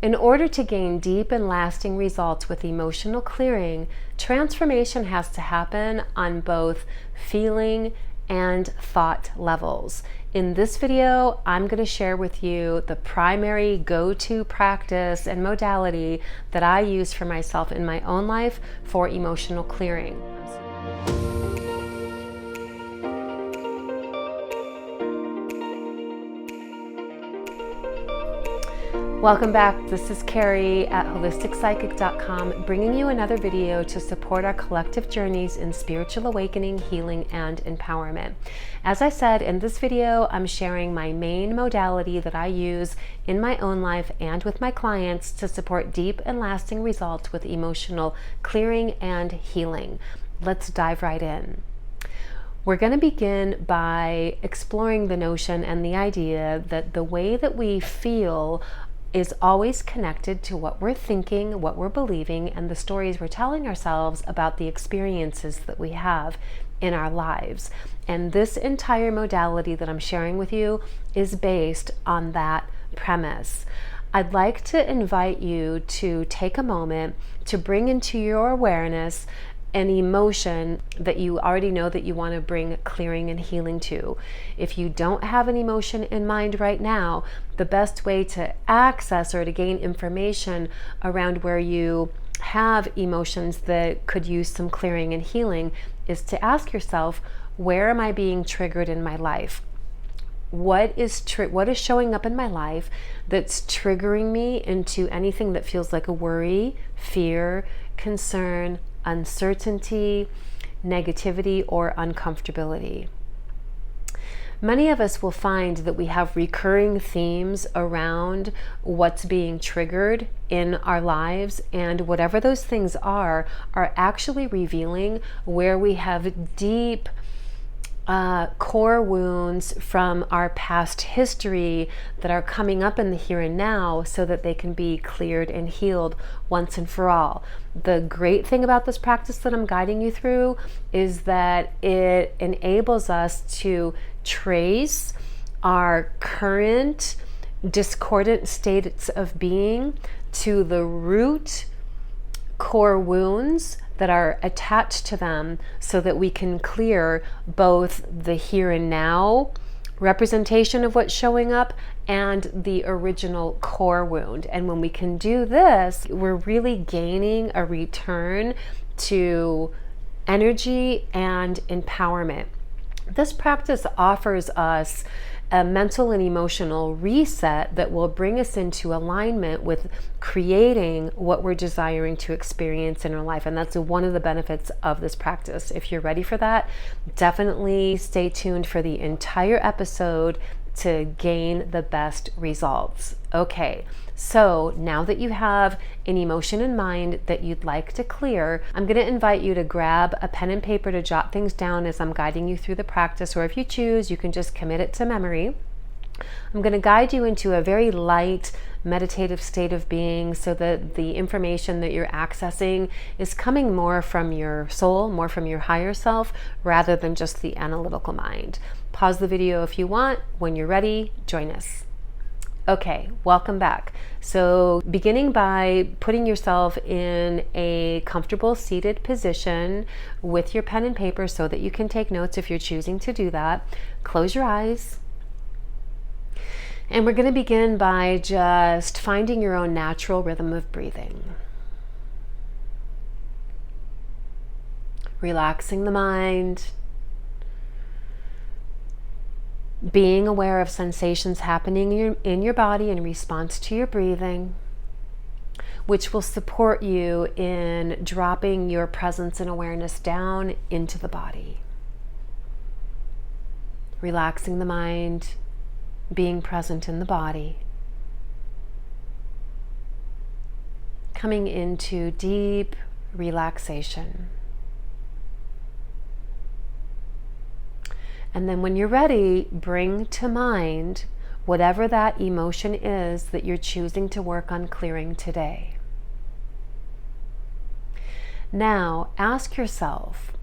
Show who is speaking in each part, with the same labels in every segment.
Speaker 1: In order to gain deep and lasting results with emotional clearing, transformation has to happen on both feeling and thought levels. In this video, I'm going to share with you the primary go-to practice and modality that I use for myself in my own life for emotional clearing. Welcome back. This is Carrie at HolisticPsychic.com, bringing you another video to support our collective journeys in spiritual awakening, healing, and empowerment. As I said, in this video, I'm sharing my main modality that I use in my own life and with my clients to support deep and lasting results with emotional clearing and healing. Let's dive right in. We're going to begin by exploring the notion and the idea that the way that we feel is always connected to what we're thinking, what we're believing, and the stories we're telling ourselves about the experiences that we have in our lives. And this entire modality that I'm sharing with you is based on that premise. I'd like to invite you to take a moment to bring into your awareness an emotion that you already know that you want to bring clearing and healing to. If you don't have an emotion in mind right now, the best way to access or to gain information around where you have emotions that could use some clearing and healing is to ask yourself, where am I being triggered in my life? What is showing up in my life that's triggering me into anything that feels like a worry, fear, concern, uncertainty, negativity, or uncomfortability? Many of us will find that we have recurring themes around what's being triggered in our lives, and whatever those things are actually revealing where we have deep core wounds from our past history that are coming up in the here and now so that they can be cleared and healed once and for all. The great thing about this practice that I'm guiding you through is that it enables us to trace our current discordant states of being to the root core wounds that are attached to them so that we can clear both the here and now representation of what's showing up and the original core wound. And when we can do this, we're really gaining a return to energy and empowerment. This practice offers us a mental and emotional reset that will bring us into alignment with creating what we're desiring to experience in our life. And that's one of the benefits of this practice. If you're ready for that, definitely stay tuned for the entire episode to gain the best results. Okay, so now that you have an emotion in mind that you'd like to clear, I'm going to invite you to grab a pen and paper to jot things down as I'm guiding you through the practice, or if you choose, you can just commit it to memory. I'm going to guide you into a very light meditative state of being so that the information that you're accessing is coming more from your soul, more from your higher self, rather than just the analytical mind. Pause the video if you want. When you're ready, join us. Okay, welcome back. So beginning by putting yourself in a comfortable seated position with your pen and paper so that you can take notes if you're choosing to do that. Close your eyes. And we're going to begin by just finding your own natural rhythm of breathing. Relaxing the mind. Being aware of sensations happening in your body in response to your breathing, which will support you in dropping your presence and awareness down into the body. Relaxing the mind, being present in the body. Coming into deep relaxation. And then when you're ready, bring to mind whatever that emotion is that you're choosing to work on clearing today. Now, ask yourself,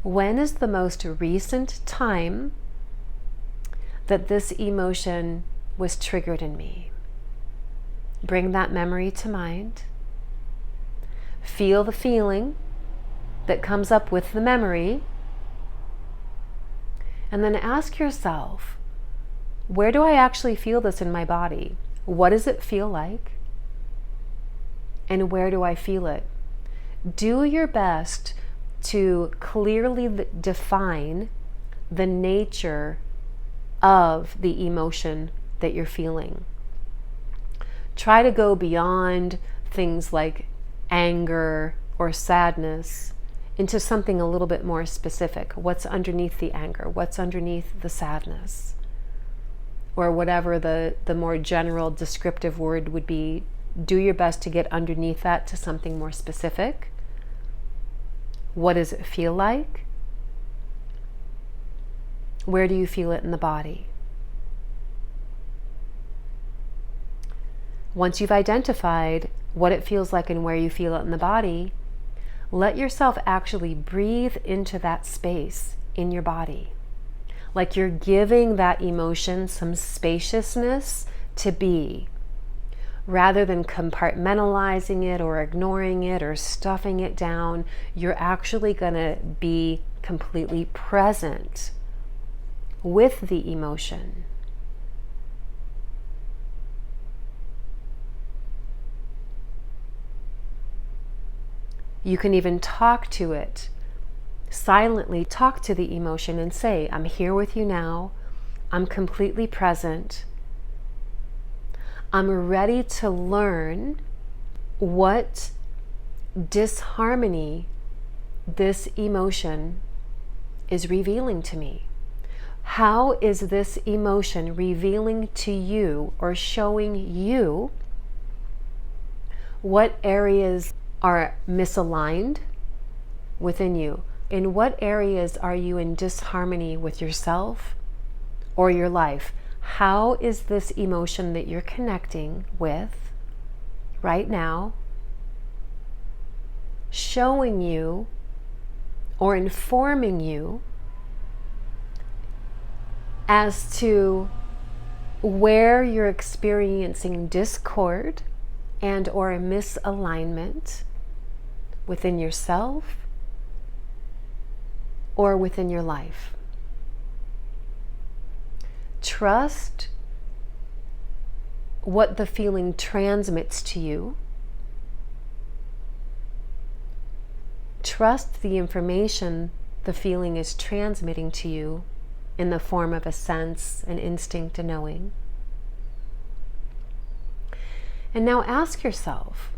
Speaker 1: when is the most recent time that this emotion was triggered in me? Bring that memory to mind. Feel the feeling that comes up with the memory. And then ask yourself, where do I actually feel this in my body? What does it feel like? And where do I feel it? Do your best to clearly define the nature of the emotion that you're feeling. Try to go beyond things like anger or sadness into something a little bit more specific. What's underneath the anger? What's underneath the sadness? Or whatever the more general descriptive word would be. Do your best to get underneath that to something more specific. What does it feel like? Where do you feel it in the body? Once you've identified what it feels like and where you feel it in the body, let yourself actually breathe into that space in your body. Like you're giving that emotion some spaciousness to be, rather than compartmentalizing it or ignoring it or stuffing it down. You're actually going to be completely present with the emotion. You can even talk to it. Silently talk to the emotion and say, I'm here with you now. I'm completely present. I'm ready to learn what disharmony this emotion is revealing to me. How is this emotion revealing to you or showing you what areas are misaligned within you? In what areas are you in disharmony with yourself or your life? How is this emotion that you're connecting with right now showing you or informing you as to where you're experiencing discord and or misalignment within yourself or within your life? Trust what the feeling transmits to you. Trust the information the feeling is transmitting to you in the form of a sense, an instinct, a knowing. And now ask yourself,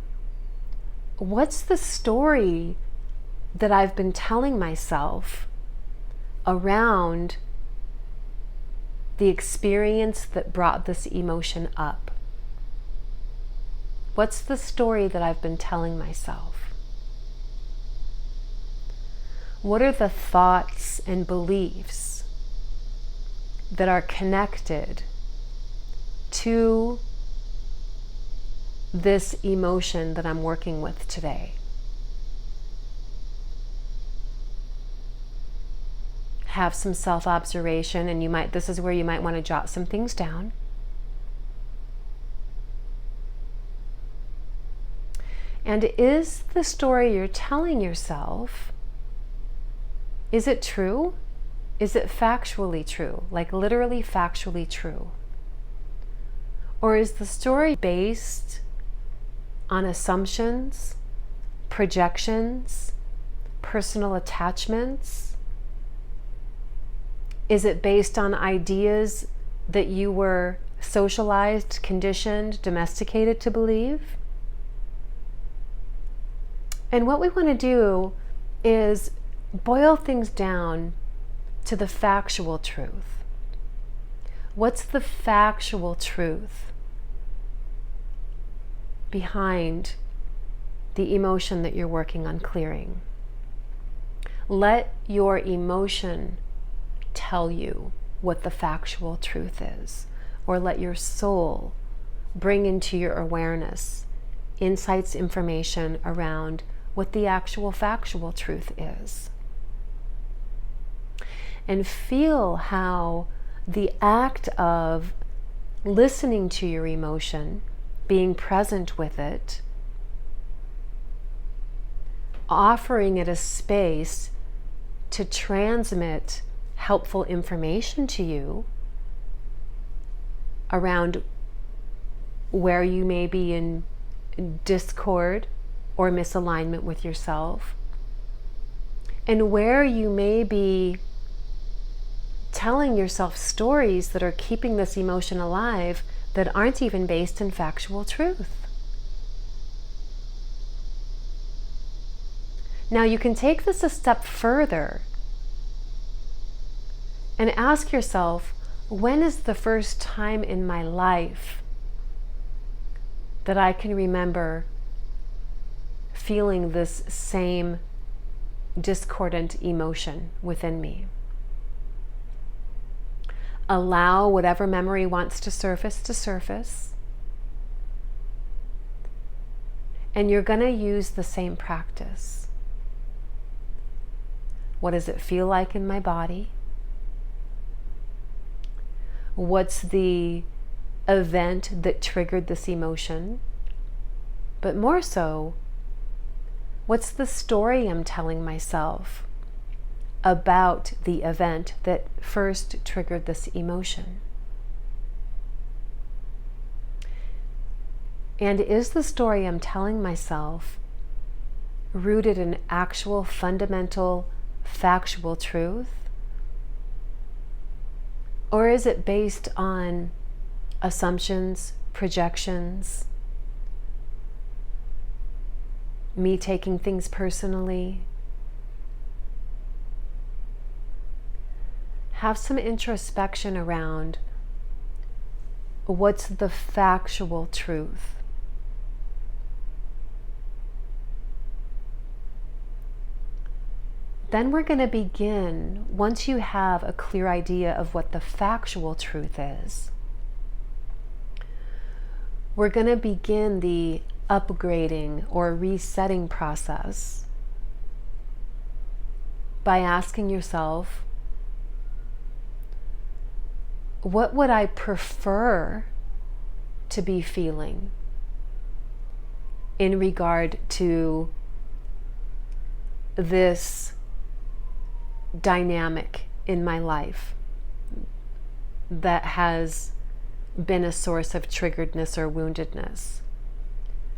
Speaker 1: what's the story that I've been telling myself around the experience that brought this emotion up? What's the story that I've been telling myself? What are the thoughts and beliefs that are connected to this emotion that I'm working with today? Have some self-observation, and this is where you might want to jot some things down. And is the story you're telling yourself, is it true? Is it factually true? Like literally factually true? Or is the story based on assumptions, projections, personal attachments? Is it based on ideas that you were socialized, conditioned, domesticated to believe? And what we want to do is boil things down to the factual truth. What's the factual truth behind the emotion that you're working on clearing? Let your emotion tell you what the factual truth is, or let your soul bring into your awareness insights, information around what the actual factual truth is. And feel how the act of listening to your emotion being present with it, offering it a space to transmit helpful information to you around where you may be in discord or misalignment with yourself, and where you may be telling yourself stories that are keeping this emotion alive that aren't even based in factual truth. Now you can take this a step further and ask yourself, when is the first time in my life that I can remember feeling this same discordant emotion within me? Allow whatever memory wants to surface. And you're going to use the same practice. What does it feel like in my body? What's the event that triggered this emotion? But more so, what's the story I'm telling myself about the event that first triggered this emotion? And is the story I'm telling myself rooted in actual, fundamental, factual truth? Or is it based on assumptions, projections, me taking things personally? Have some introspection around what's the factual truth. Then we're going to begin, once you have a clear idea of what the factual truth is, we're going to begin the upgrading or resetting process by asking yourself, what would I prefer to be feeling in regard to this dynamic in my life that has been a source of triggeredness or woundedness?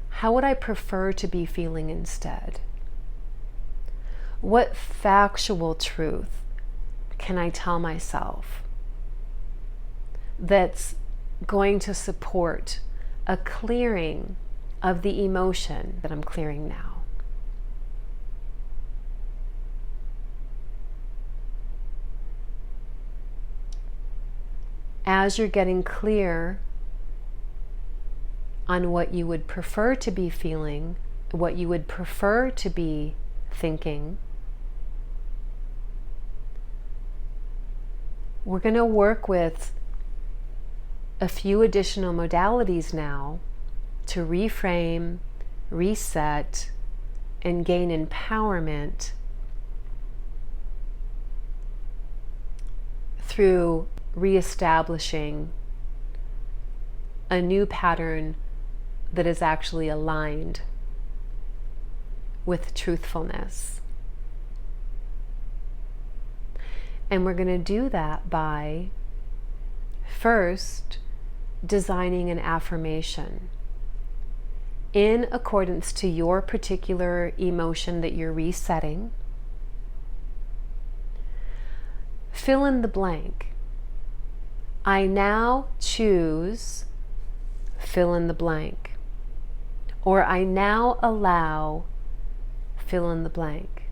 Speaker 1: How would I prefer to be feeling instead? What factual truth can I tell myself that's going to support a clearing of the emotion that I'm clearing now? As you're getting clear on what you would prefer to be feeling, what you would prefer to be thinking, we're going to work with a few additional modalities now to reframe, reset, and gain empowerment through reestablishing a new pattern that is actually aligned with truthfulness. And we're going to do that by first designing an affirmation in accordance to your particular emotion that you're resetting. Fill in the blank. I now choose, fill in the blank. Or I now allow, fill in the blank.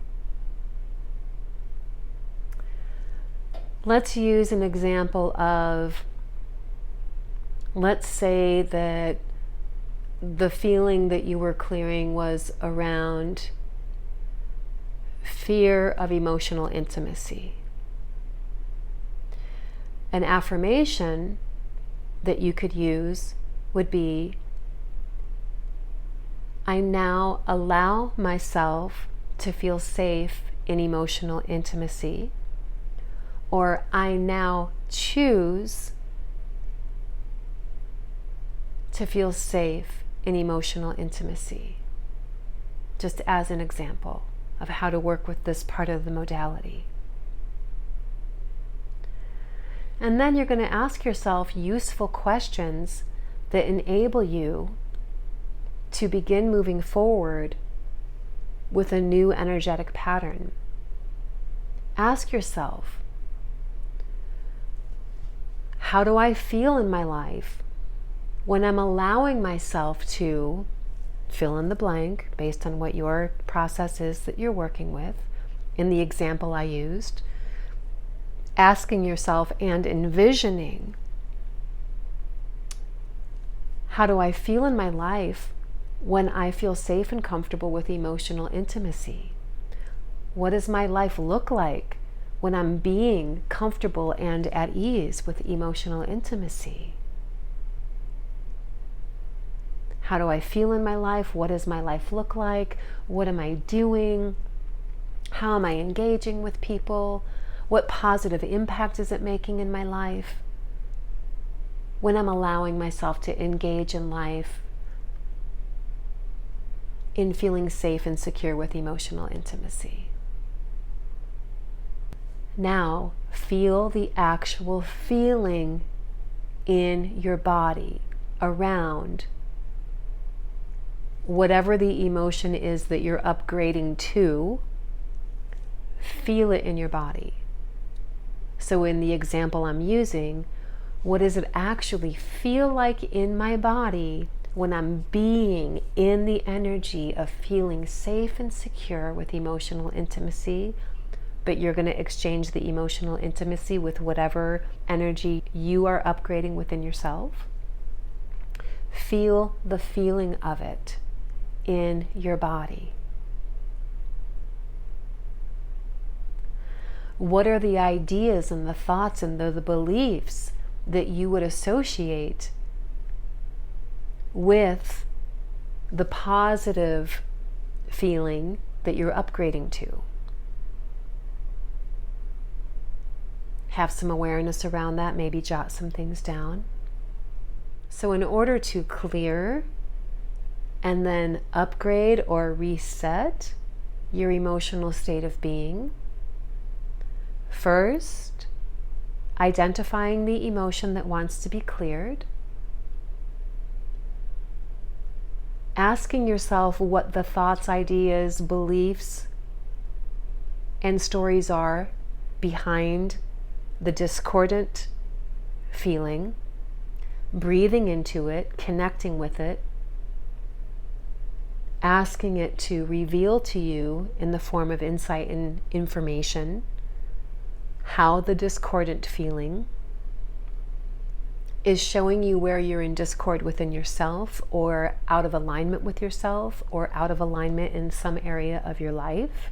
Speaker 1: Let's use an example of, let's say that the feeling that you were clearing was around fear of emotional intimacy. An affirmation that you could use would be, I now allow myself to feel safe in emotional intimacy. Or I now choose to feel safe in emotional intimacy, just as an example of how to work with this part of the modality. And then you're going to ask yourself useful questions that enable you to begin moving forward with a new energetic pattern. Ask yourself, how do I feel in my life when I'm allowing myself to fill in the blank based on what your process is that you're working with? In the example I used, asking yourself and envisioning, how do I feel in my life when I feel safe and comfortable with emotional intimacy? What does my life look like when I'm being comfortable and at ease with emotional intimacy? How do I feel in my life? What does my life look like? What am I doing? How am I engaging with people? What positive impact is it making in my life when I'm allowing myself to engage in life in feeling safe and secure with emotional intimacy? Now, feel the actual feeling in your body around whatever the emotion is that you're upgrading to. Feel it in your body. So in the example I'm using, what does it actually feel like in my body when I'm being in the energy of feeling safe and secure with emotional intimacy? But you're going to exchange the emotional intimacy with whatever energy you are upgrading within yourself. Feel the feeling of it in your body. What are the ideas and the thoughts and the beliefs that you would associate with the positive feeling that you're upgrading to? Have some awareness around that, maybe jot some things down. So in order to clear and then upgrade or reset your emotional state of being, first, identifying the emotion that wants to be cleared, asking yourself what the thoughts, ideas, beliefs, and stories are behind the discordant feeling, breathing into it, connecting with it, asking it to reveal to you in the form of insight and information how the discordant feeling is showing you where you're in discord within yourself, or out of alignment with yourself, or out of alignment in some area of your life.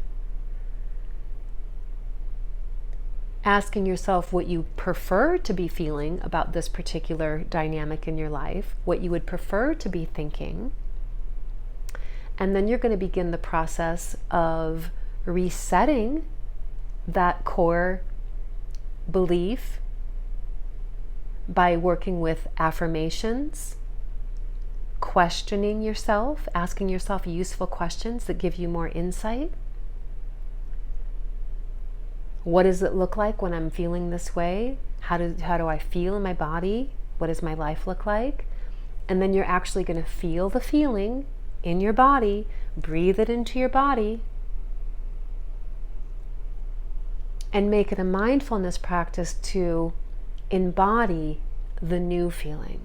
Speaker 1: Asking yourself what you prefer to be feeling about this particular dynamic in your life, what you would prefer to be thinking. And then you're going to begin the process of resetting that core belief by working with affirmations, questioning yourself, asking yourself useful questions that give you more insight. What does it look like when I'm feeling this way? How do I feel in my body? What does my life look like? And then you're actually going to feel the feeling in your body, breathe it into your body, and make it a mindfulness practice to embody the new feeling.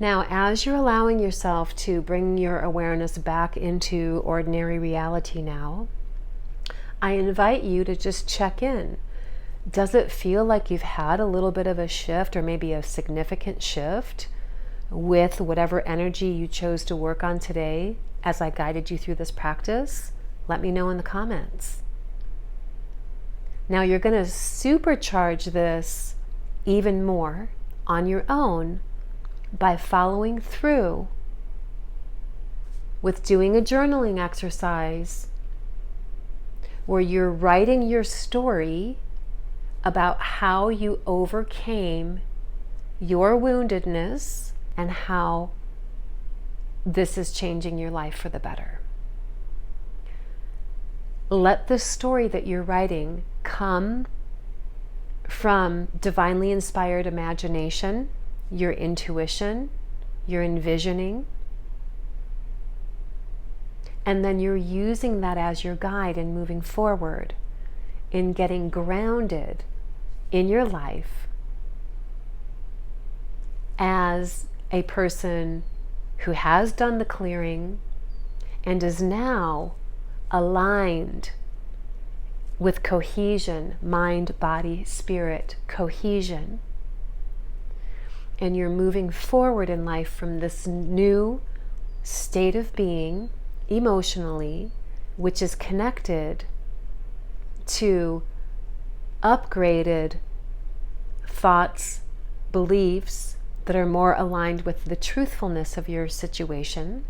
Speaker 1: Now, as you're allowing yourself to bring your awareness back into ordinary reality now, I invite you to just check in. Does it feel like you've had a little bit of a shift, or maybe a significant shift, with whatever energy you chose to work on today as I guided you through this practice? Let me know in the comments. Now you're going to supercharge this even more on your own by following through with doing a journaling exercise where you're writing your story about how you overcame your woundedness and how this is changing your life for the better. Let the story that you're writing come from divinely inspired imagination, your intuition, your envisioning, and then you're using that as your guide in moving forward, in getting grounded in your life as a person who has done the clearing and is now aligned with cohesion, mind, body, spirit, cohesion. And you're moving forward in life from this new state of being emotionally, which is connected to upgraded thoughts, beliefs that are more aligned with the truthfulness of your situation,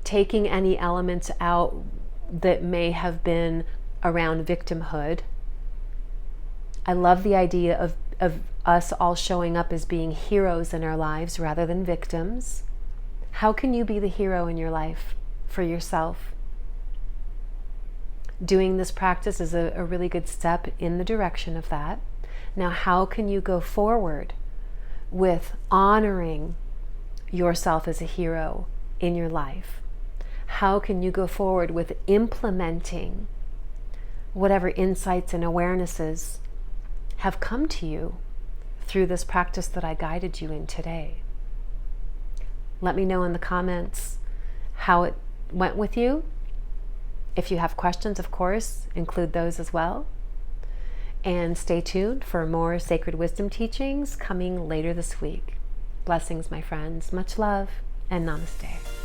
Speaker 1: taking any elements out that may have been around victimhood. I love the idea of us all showing up as being heroes in our lives rather than victims. How can you be the hero in your life for yourself? Doing this practice is a really good step in the direction of that. Now, how can you go forward with honoring yourself as a hero in your life? How can you go forward with implementing whatever insights and awarenesses have come to you through this practice that I guided you in today? Let me know in the comments how it went with you. If you have questions, of course, include those as well. And stay tuned for more sacred wisdom teachings coming later this week. Blessings, my friends. Much love and namaste.